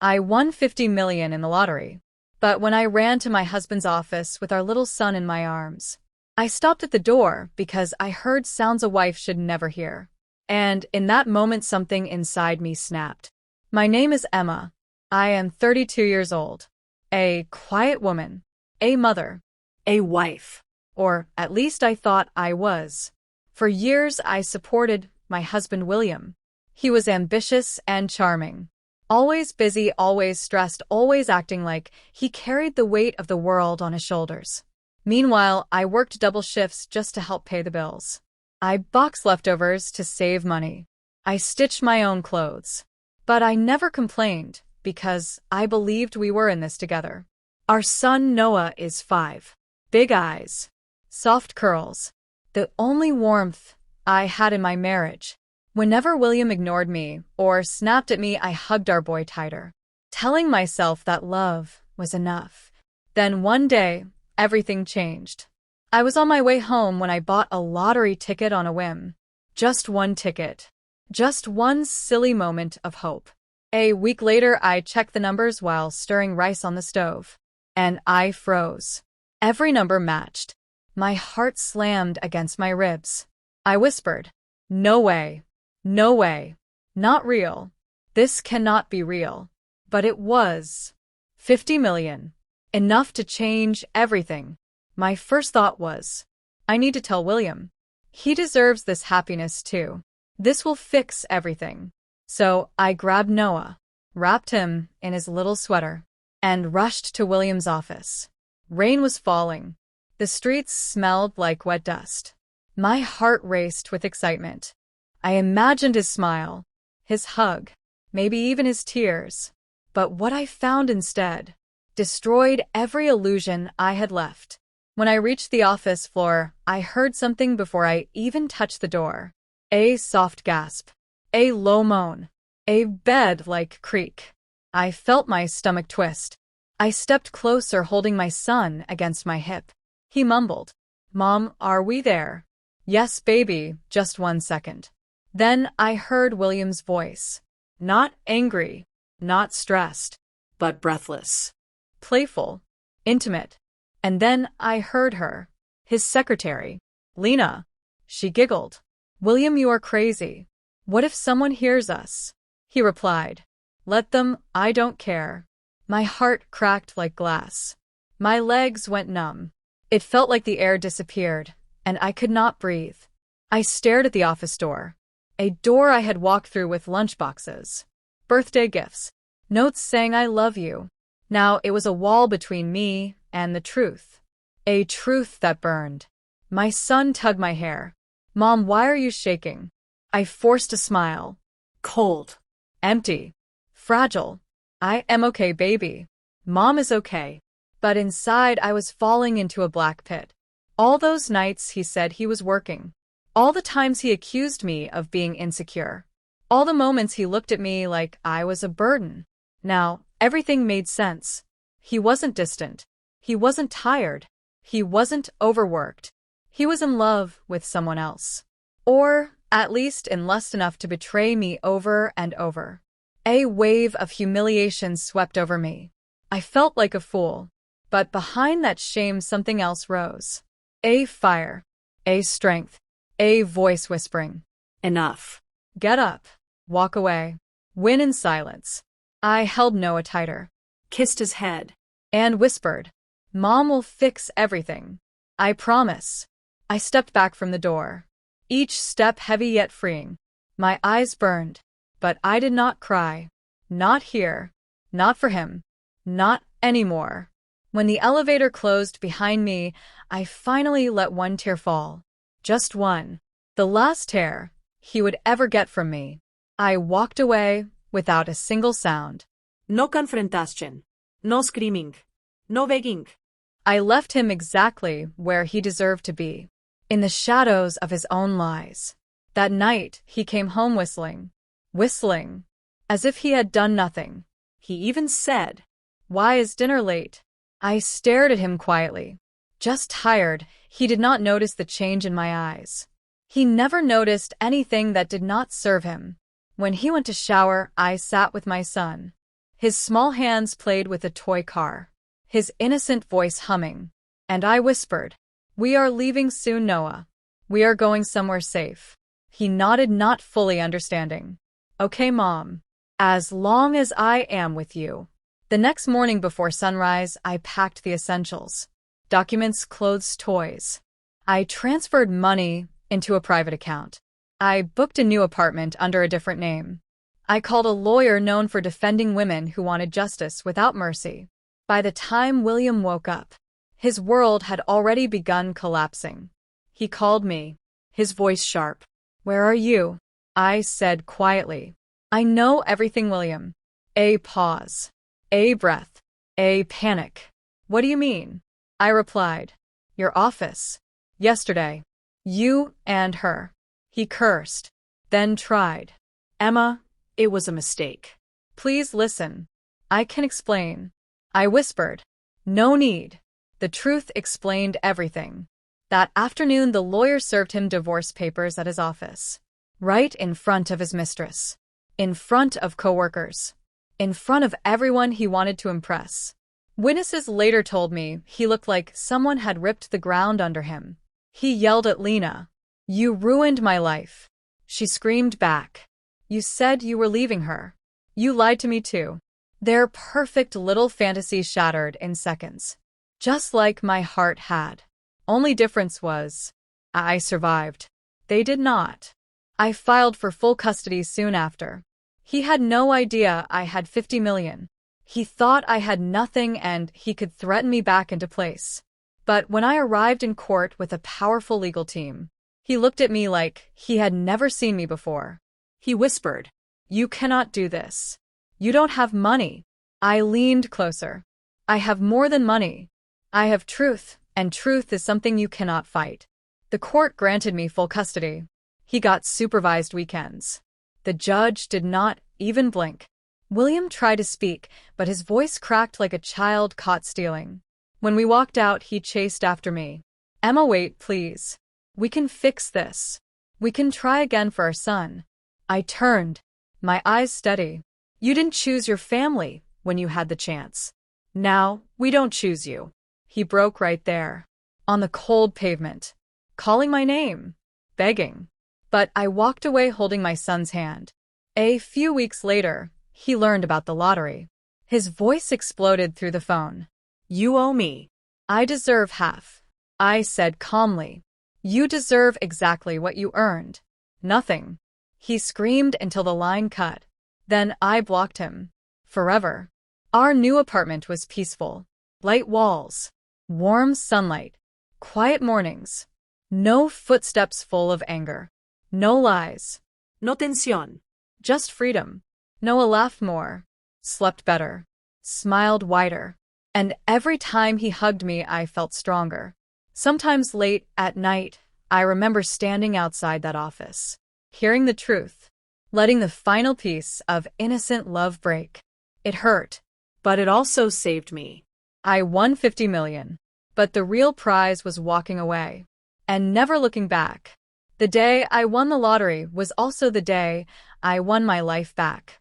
I won 50 million in the lottery. But when I ran to my husband's office with our little son in my arms, I stopped at the door because I heard sounds a wife should never hear. And in that moment something inside me snapped. My name is Emma. I am 32 years old. A quiet woman. A mother. A wife. Or at least I thought I was. For years I supported my husband William. He was ambitious and charming. Always busy, always stressed, always acting like he carried the weight of the world on his shoulders. Meanwhile, I worked double shifts just to help pay the bills. I boxed leftovers to save money. I stitched my own clothes. But I never complained because I believed we were in this together. Our son Noah is 5. Big eyes. Soft curls. The only warmth I had in my marriage. Whenever William ignored me or snapped at me, I hugged our boy tighter, telling myself that love was enough. Then one day, everything changed. I was on my way home when I bought a lottery ticket on a whim. Just one ticket. Just one silly moment of hope. A week later, I checked the numbers while stirring rice on the stove. And I froze. Every number matched. My heart slammed against my ribs. I whispered, "No way. No way. Not real. This cannot be real." But it was. 50 million. Enough to change everything. My first thought was, I need to tell William. He deserves this happiness too. This will fix everything. So I grabbed Noah, wrapped him in his little sweater, and rushed to William's office. Rain was falling. The streets smelled like wet dust. My heart raced with excitement. I imagined his smile, his hug, maybe even his tears. But what I found instead destroyed every illusion I had left. When I reached the office floor, I heard something before I even touched the door. A soft gasp. A low moan. A bed-like creak. I felt my stomach twist. I stepped closer, holding my son against my hip. He mumbled, "Mom, are we there?" "Yes, baby, just 1 second." Then I heard William's voice. Not angry, not stressed, but breathless. Playful, intimate. And then I heard her, his secretary. "Lena." She giggled. "William, you are crazy. What if someone hears us?" He replied, "Let them, I don't care." My heart cracked like glass. My legs went numb. It felt like the air disappeared, and I could not breathe. I stared at the office door. A door I had walked through with lunchboxes, birthday gifts, notes saying "I love you." Now it was a wall between me and the truth. A truth that burned. My son tugged my hair. "Mom, why are you shaking?" I forced a smile. Cold. Empty. Fragile. "I am okay, baby. Mom is okay." But inside I was falling into a black pit. All those nights he said he was working. All the times he accused me of being insecure. All the moments he looked at me like I was a burden. Now, everything made sense. He wasn't distant. He wasn't tired. He wasn't overworked. He was in love with someone else. Or, at least, in lust enough to betray me over and over. A wave of humiliation swept over me. I felt like a fool. But behind that shame something else rose. A fire. A strength. A voice whispering, "Enough. Get up. Walk away. Win in silence." I held Noah tighter, kissed his head, and whispered, "Mom will fix everything. I promise." I stepped back from the door, each step heavy yet freeing. My eyes burned, but I did not cry. Not here. Not for him. Not anymore. When the elevator closed behind me, I finally let one tear fall. Just one. The last tear he would ever get from me. I walked away without a single sound. No confrontation. No screaming. No begging. I left him exactly where he deserved to be. In the shadows of his own lies. That night, he came home whistling. Whistling. As if he had done nothing. He even said, "Why is dinner late?" I stared at him quietly. Just tired, he did not notice the change in my eyes. He never noticed anything that did not serve him. When he went to shower, I sat with my son. His small hands played with a toy car, his innocent voice humming. And I whispered, "We are leaving soon, Noah. We are going somewhere safe." He nodded, not fully understanding. "Okay, Mom. As long as I am with you." The next morning before sunrise, I packed the essentials. Documents, clothes, toys. I transferred money into a private account. I booked a new apartment under a different name. I called a lawyer known for defending women who wanted justice without mercy. By the time William woke up, his world had already begun collapsing. He called me, his voice sharp. "Where are you?" I said quietly. "I know everything, William." A pause. A breath. A panic. "What do you mean?" I replied. "Your office. Yesterday. You and her." He cursed, then tried. Emma, it was a mistake. "Please listen. I can explain." I whispered. "No need." The truth explained everything. That afternoon, the lawyer served him divorce papers at his office. Right in front of his mistress. In front of coworkers. In front of everyone he wanted to impress. Witnesses later told me he looked like someone had ripped the ground under him. He yelled at Lena. "You ruined my life." She screamed back. "You said you were leaving her. You lied to me too." Their perfect little fantasy shattered in seconds. Just like my heart had. Only difference was, I survived. They did not. I filed for full custody soon after. He had no idea I had 50 million. He thought I had nothing and he could threaten me back into place. But when I arrived in court with a powerful legal team, he looked at me like he had never seen me before. He whispered, "You cannot do this. You don't have money." I leaned closer. "I have more than money. I have truth, and truth is something you cannot fight." The court granted me full custody. He got supervised weekends. The judge did not even blink. William tried to speak, but his voice cracked like a child caught stealing. When we walked out, he chased after me. "Emma, wait, please. We can fix this. We can try again for our son." I turned, my eyes steady. "You didn't choose your family when you had the chance. Now, we don't choose you." He broke right there, on the cold pavement, calling my name, begging. But I walked away holding my son's hand. A few weeks later, he learned about the lottery. His voice exploded through the phone. "You owe me." "I deserve half," I said calmly. "You deserve exactly what you earned." "Nothing." He screamed until the line cut. Then I blocked him. Forever. Our new apartment was peaceful. Light walls. Warm sunlight. Quiet mornings. No footsteps full of anger. No lies. No tensión. Just freedom. Noah laughed more. Slept better. Smiled wider. And every time he hugged me, I felt stronger. Sometimes late at night, I remember standing outside that office, hearing the truth, letting the final piece of innocent love break. It hurt, But it also saved me. I won 50 million, but the real prize was walking away and never looking back. The day I won the lottery was also the day I won my life back.